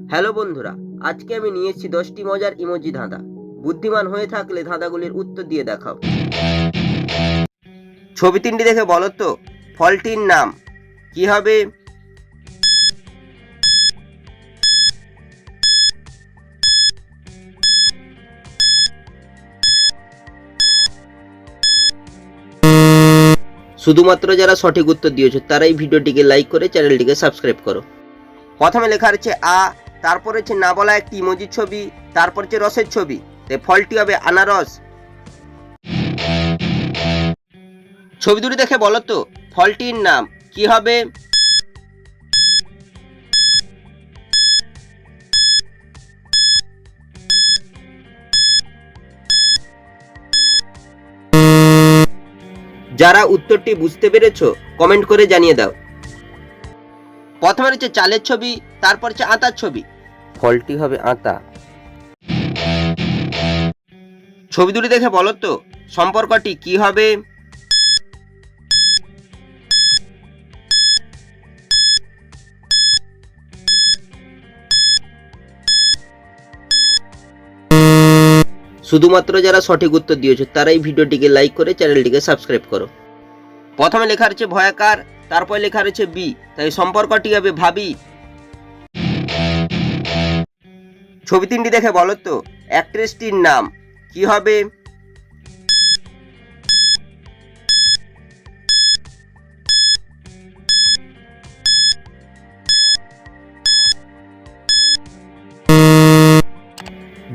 Hello বন্ধুরা, আজকে আমি নিয়ে এসেছি 10টি মজার ইমোজি ধাঁধা। বুদ্ধিমান হয়ে থাকলে ধাঁধাগুলির উত্তর দিয়ে দেখাও। ছবি তিনটি দেখে বলো তো ফলটির নাম কি হবে? শুধুমাত্র যারা সঠিক উত্তর দিয়েছো তারাই ভিডিওটিকে লাইক করে চ্যানেলটিকে সাবস্ক্রাইব করো। প্রথমে লেখা রয়েছে আ, তারপর হচ্ছে না বলা একটি ইমোজির ছবি, তারপর হচ্ছে রসের ছবি, তাই ফলটি হবে আনারস। ছবি দুটি দেখে বলো তো ফলটির নাম কি হবে? যারা উত্তরটি বুঝতে পেরেছো কমেন্ট করে জানিয়ে দাও। প্রথমে রয়েছে চালের ছবি, তারপর হচ্ছে আতার ছবি, ফলটি হবে আতা। ছবি দুটি দেখে বলো তো সম্পর্কটি কি হবে? শুধুমাত্র যারা সঠিক উত্তর দিয়েছো তারাই ভিডিওটিকে লাইক করে চ্যানেলটিকে সাবস্ক্রাইব করো। প্রথমে লেখা রয়েছে ভয়াকার, তারপর লেখা রয়েছে বি, তাই সম্পর্কটি হবে ভাবি। ছবি তিনটি দেখে বলো তো অ্যাক্ট্রেসটির নাম কি হবে?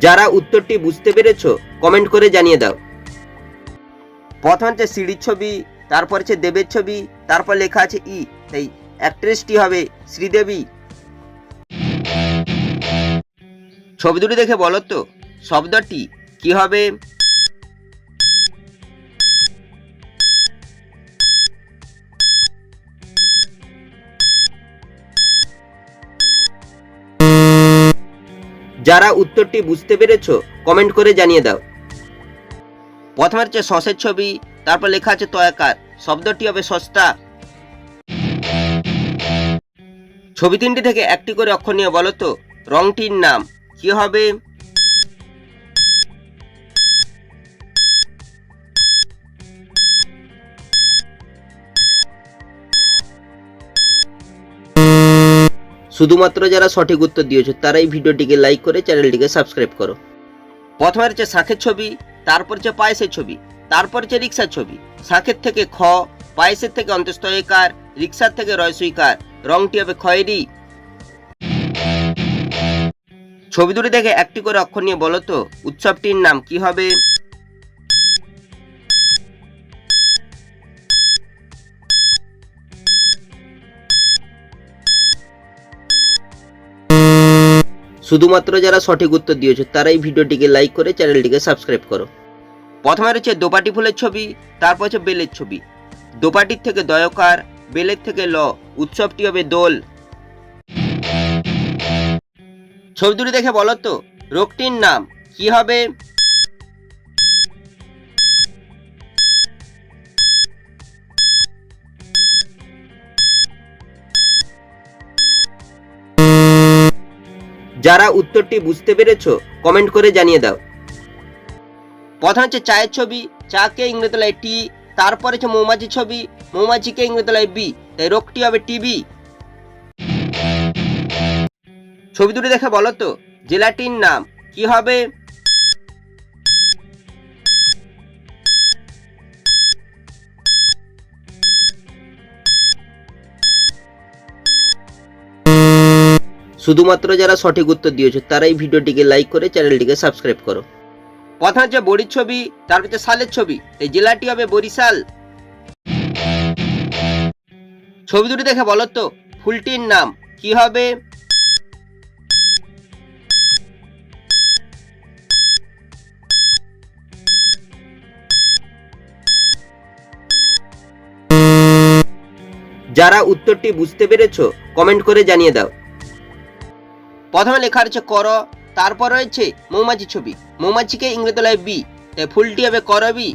যারা উত্তরটি বুঝতে পেরেছো কমেন্ট করে জানিয়ে দাও। প্রথম হচ্ছে সিঁড়ির ছবি, তারপর হচ্ছে দেবের ছবি, তারপর লেখা আছে ই, তাই অ্যাক্ট্রেসটি হবে শ্রীদেবী। ছবি দুটি দেখে বলো তো শব্দটি কি হবে? যারা উত্তরটি বুঝতে পেরেছো কমেন্ট করে জানিয়ে দাও। প্রথমে হচ্ছে সসের ছবি, তারপর লেখা আছে তয়াকার, শব্দটি হবে সস্তা। ছবি তিনটি থেকে একটি করে অক্ষর নিয়ে বলো তো রংটির নাম কি হবে? শুধুমাত্র যারা সঠিক উত্তর দিয়েছো তারাই ভিডিওটিকে লাইক করে চ্যানেলটিকে সাবস্ক্রাইব করো। প্রথমে হচ্ছে শাঁখের ছবি, তারপর হচ্ছে পায়েসের ছবি, তারপর হচ্ছে রিক্সার ছবি। শাঁখের থেকে খ, পায়েসের থেকে অন্তস্থয়কার, রিক্সার থেকে রয়সইকার, রংটি হবে খয়েরি। ছবি দুটি দেখে একটি করে অক্ষর নিয়ে বলো তো উৎসবটির নাম কি হবে? শুধুমাত্র যারা সঠিক উত্তর দিয়েছো তারাই ভিডিওটিকে লাইক করে চ্যানেলটিকে সাবস্ক্রাইব করো। প্রথমে রয়েছে দোপাটি ফুলের ছবি, তারপর হচ্ছে বেলের ছবি। দোপাটির থেকে দয়কার, বেলের থেকে ল, উৎসবটি হবে দোল। ছবি দুটি দেখে বলো তো রোগটির নাম কি হবে? যারা উত্তরটি বুঝতে পেরেছো কমেন্ট করে জানিয়ে দাও। প্রথম হচ্ছে চায়ের ছবি, চাকে ইংরেজি টি, তারপর হচ্ছে মৌমাছির ছবি, মৌমাছিকে ইংরেজি বি, তাই রোগটি হবে টিবি। ছবি দুটি দেখে বলো তো জেলাটির নাম কি হবে? শুধুমাত্র যারা সঠিক উত্তর দিয়েছো তারাই ভিডিওটিকে লাইক করে চ্যানেলটিকে সাবস্ক্রাইব করো। প্রথম হচ্ছে বড়ির ছবি, তারপর হচ্ছে শালের ছবি, এই জেলাটি হবে বরিশাল। ছবি দুটি দেখে বলো তো ফুলটির নাম কি হবে? যারা উত্তরটি বুঝতে পেরেছো কমেন্ট করে জানিয়ে দাও। প্রথমে লেখা রয়েছে কর, তারপর রয়েছে মৌমাছি ছবি, মৌমাছিকে ইংরেজি বি, তাই ফুলটি হবে করবি।